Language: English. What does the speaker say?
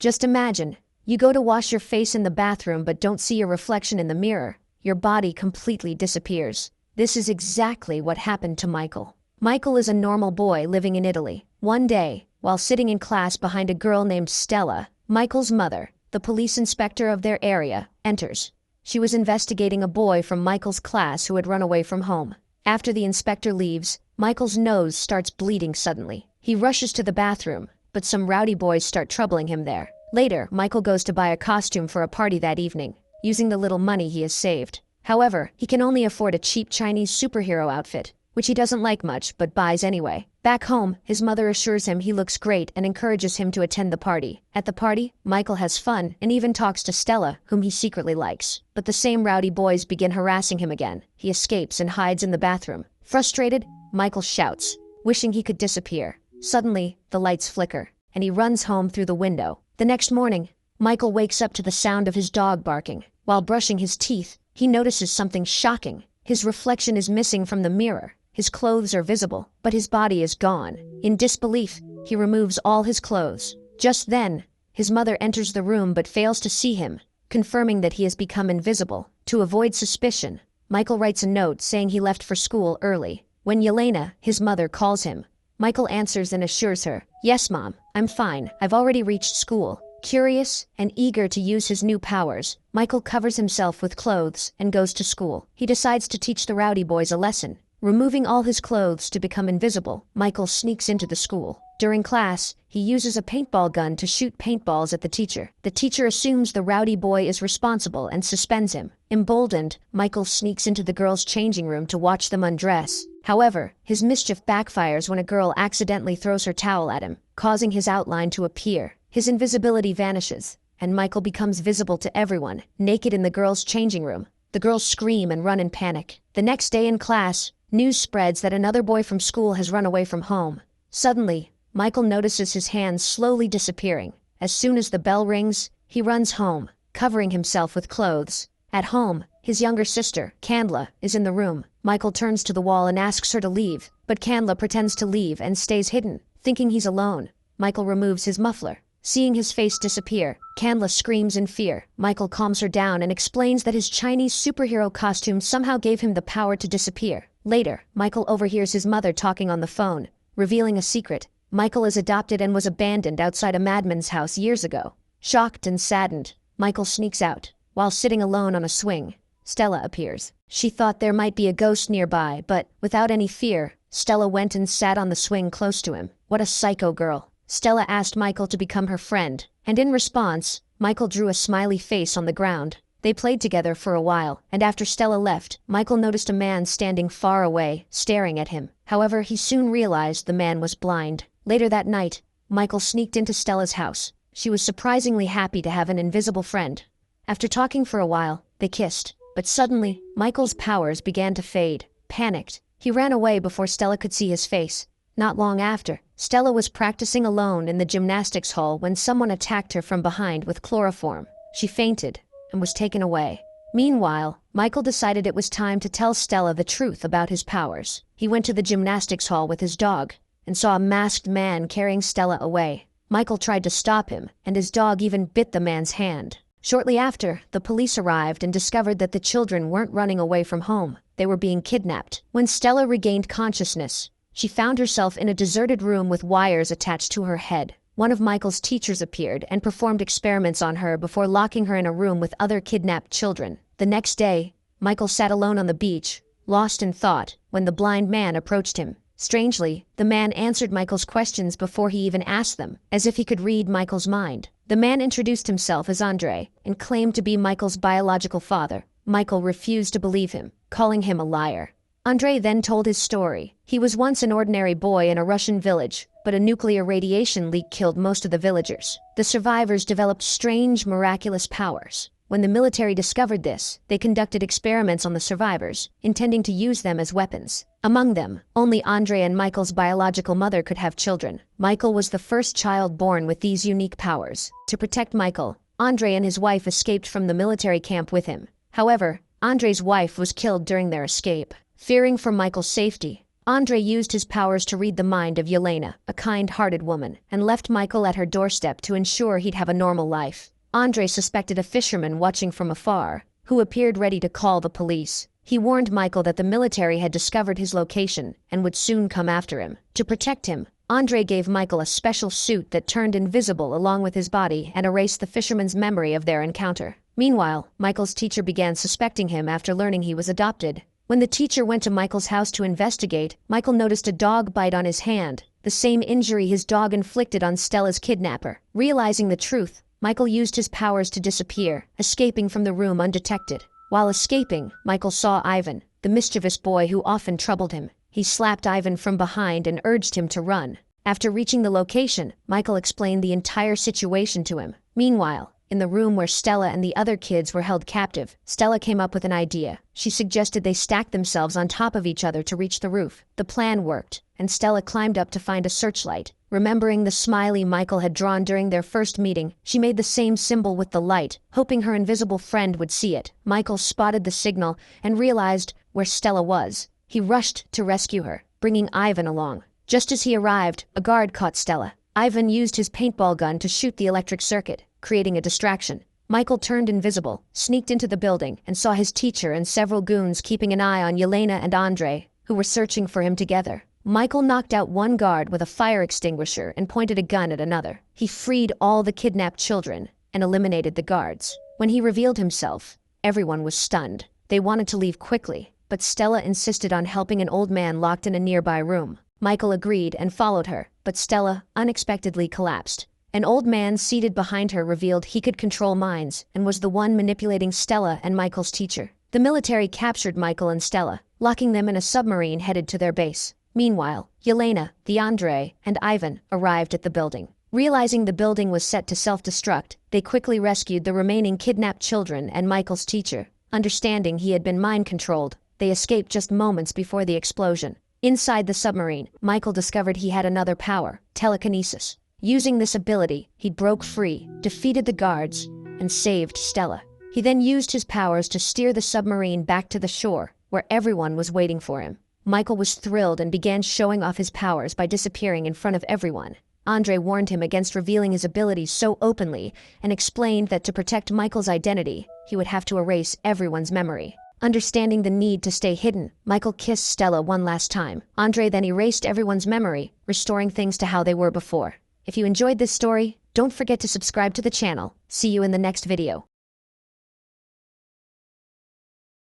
Just imagine, you go to wash your face in the bathroom but don't see your reflection in the mirror. Your body completely disappears. This is exactly what happened to Michael. Michael is a normal boy living in Italy. One day, while sitting in class behind a girl named Stella, Michael's mother, the police inspector of their area, enters. She was investigating a boy from Michael's class who had run away from home. After the inspector leaves, Michael's nose starts bleeding suddenly. He rushes to the bathroom, but some rowdy boys start troubling him there. Later, Michael goes to buy a costume for a party that evening, using the little money he has saved. However, he can only afford a cheap Chinese superhero outfit, which he doesn't like much but buys anyway. Back home, his mother assures him he looks great and encourages him to attend the party. At the party, Michael has fun and even talks to Stella, whom he secretly likes. But the same rowdy boys begin harassing him again. He escapes and hides in the bathroom. Frustrated, Michael shouts, wishing he could disappear. Suddenly, the lights flicker, and he runs home through the window. The next morning, Michael wakes up to the sound of his dog barking. While brushing his teeth, he notices something shocking. His reflection is missing from the mirror. His clothes are visible, but his body is gone. In disbelief, he removes all his clothes. Just then, his mother enters the room but fails to see him, confirming that he has become invisible. To avoid suspicion, Michael writes a note saying he left for school early. When Yelena, his mother, calls him, Michael answers and assures her, "Yes, Mom, I'm fine. I've already reached school." Curious and eager to use his new powers, Michael covers himself with clothes and goes to school. He decides to teach the rowdy boys a lesson. Removing all his clothes to become invisible, Michael sneaks into the school. During class, he uses a paintball gun to shoot paintballs at the teacher. The teacher assumes the rowdy boy is responsible and suspends him. Emboldened, Michael sneaks into the girls' changing room to watch them undress. However, his mischief backfires when a girl accidentally throws her towel at him, causing his outline to appear. His invisibility vanishes, and Michael becomes visible to everyone, naked in the girls' changing room. The girls scream and run in panic. The next day in class, news spreads that another boy from school has run away from home. Suddenly, Michael notices his hands slowly disappearing. As soon as the bell rings, he runs home, covering himself with clothes. At home, his younger sister, Candla, is in the room. Michael turns to the wall and asks her to leave, but Candla pretends to leave and stays hidden. Thinking he's alone, Michael removes his muffler. Seeing his face disappear, Candla screams in fear. Michael calms her down and explains that his Chinese superhero costume somehow gave him the power to disappear. Later, Michael overhears his mother talking on the phone, revealing a secret. Michael is adopted and was abandoned outside a madman's house years ago. Shocked and saddened, Michael sneaks out. While sitting alone on a swing, Stella appears. She thought there might be a ghost nearby, but, without any fear, Stella went and sat on the swing close to him. What a psycho girl. Stella asked Michael to become her friend, and in response, Michael drew a smiley face on the ground. They played together for a while, and after Stella left, Michael noticed a man standing far away, staring at him. However, he soon realized the man was blind. Later that night, Michael sneaked into Stella's house. She was surprisingly happy to have an invisible friend. After talking for a while, they kissed. But suddenly, Michael's powers began to fade. Panicked, he ran away before Stella could see his face. Not long after, Stella was practicing alone in the gymnastics hall when someone attacked her from behind with chloroform. She fainted and was taken away. Meanwhile, Michael decided it was time to tell Stella the truth about his powers. He went to the gymnastics hall with his dog and saw a masked man carrying Stella away. Michael tried to stop him, and his dog even bit the man's hand. Shortly after, the police arrived and discovered that the children weren't running away from home. They were being kidnapped. When Stella regained consciousness, she found herself in a deserted room with wires attached to her head. One of Michael's teachers appeared and performed experiments on her before locking her in a room with other kidnapped children. The next day, Michael sat alone on the beach, lost in thought, when the blind man approached him. Strangely, the man answered Michael's questions before he even asked them, as if he could read Michael's mind. The man introduced himself as Andre and claimed to be Michael's biological father. Michael refused to believe him, calling him a liar. Andre then told his story. He was once an ordinary boy in a Russian village, but a nuclear radiation leak killed most of the villagers. The survivors developed strange, miraculous powers. When the military discovered this, they conducted experiments on the survivors, intending to use them as weapons. Among them, only Andre and Michael's biological mother could have children. Michael was the first child born with these unique powers. To protect Michael, Andre and his wife escaped from the military camp with him. However, Andre's wife was killed during their escape. Fearing for Michael's safety, Andre used his powers to read the mind of Yelena, a kind-hearted woman, and left Michael at her doorstep to ensure he'd have a normal life. Andre suspected a fisherman watching from afar, who appeared ready to call the police. He warned Michael that the military had discovered his location and would soon come after him. To protect him, Andre gave Michael a special suit that turned invisible along with his body and erased the fisherman's memory of their encounter. Meanwhile, Michael's teacher began suspecting him after learning he was adopted. When the teacher went to Michael's house to investigate, Michael noticed a dog bite on his hand, the same injury his dog inflicted on Stella's kidnapper. Realizing the truth, Michael used his powers to disappear, escaping from the room undetected. While escaping, Michael saw Ivan, the mischievous boy who often troubled him. He slapped Ivan from behind and urged him to run. After reaching the location, Michael explained the entire situation to him. Meanwhile, in the room where Stella and the other kids were held captive, Stella came up with an idea. She suggested they stack themselves on top of each other to reach the roof. The plan worked, and Stella climbed up to find a searchlight. Remembering the smiley Michael had drawn during their first meeting, she made the same symbol with the light, hoping her invisible friend would see it. Michael spotted the signal and realized where Stella was. He rushed to rescue her, bringing Ivan along. Just as he arrived, a guard caught Stella. Ivan used his paintball gun to shoot the electric circuit, creating a distraction. Michael turned invisible, sneaked into the building, and saw his teacher and several goons keeping an eye on Yelena and Andre, who were searching for him together. Michael knocked out one guard with a fire extinguisher and pointed a gun at another. He freed all the kidnapped children and eliminated the guards. When he revealed himself, everyone was stunned. They wanted to leave quickly, but Stella insisted on helping an old man locked in a nearby room. Michael agreed and followed her, but Stella unexpectedly collapsed. An old man seated behind her revealed he could control minds and was the one manipulating Stella and Michael's teacher. The military captured Michael and Stella, locking them in a submarine headed to their base. Meanwhile, Yelena, Andre, and Ivan arrived at the building. Realizing the building was set to self-destruct, they quickly rescued the remaining kidnapped children and Michael's teacher. Understanding he had been mind-controlled, they escaped just moments before the explosion. Inside the submarine, Michael discovered he had another power, telekinesis. Using this ability, he broke free, defeated the guards, and saved Stella. He then used his powers to steer the submarine back to the shore, where everyone was waiting for him. Michael was thrilled and began showing off his powers by disappearing in front of everyone. Andre warned him against revealing his abilities so openly and explained that to protect Michael's identity, he would have to erase everyone's memory. Understanding the need to stay hidden, Michael kissed Stella one last time. Andre then erased everyone's memory, restoring things to how they were before. If you enjoyed this story, don't forget to subscribe to the channel. See you in the next video.